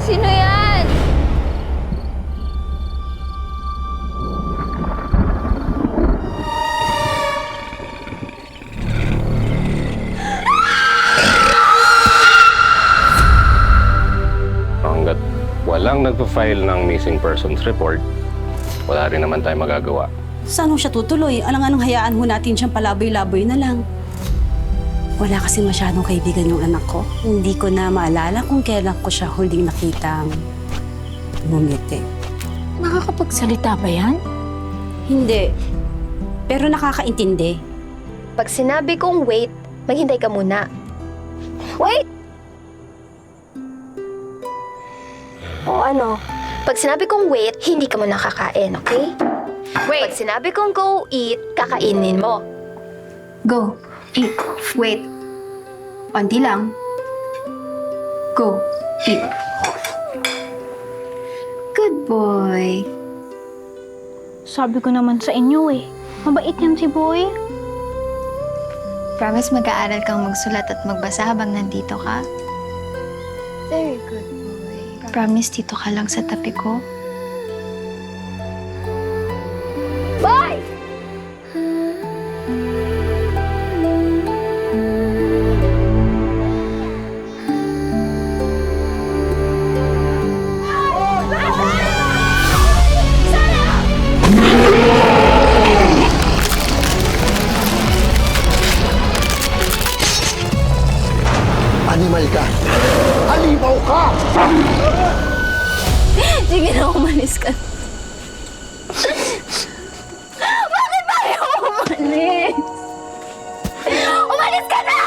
Sino yan? Hanggat walang nagpa-file ng missing persons report, wala rin naman tayo magagawa. Saan ho siya tutuloy? Alang-anong hayaan ho natin siyang palaboy-laboy na lang. Wala kasi masyadong kaibigan yung anak ko. Hindi ko na maalala kung kailan ko siya huling nakitang ngumiti. Nakakapagsalita ba yan? Hindi. Pero nakakaintindi. Pag sinabi kong wait, maghintay ka muna. Wait! O ano? Pag sinabi kong wait, hindi ka muna kakain, okay? Wait! Pag sinabi kong go eat, kakainin mo. Go. Eat. Wait. Onti lang. Go. Eat. Good boy. Sabi ko naman sa inyo eh. Mabait yan si Boy. Promise mag-aaral kang magsulat at magbasa habang nandito ka? Very good boy. Promise dito ka lang sa tabi ko? Boy! Animal ka! Halimaw ka! Sige na, umalis ka. Bakit ba ayaw umalis? Umalis ka na!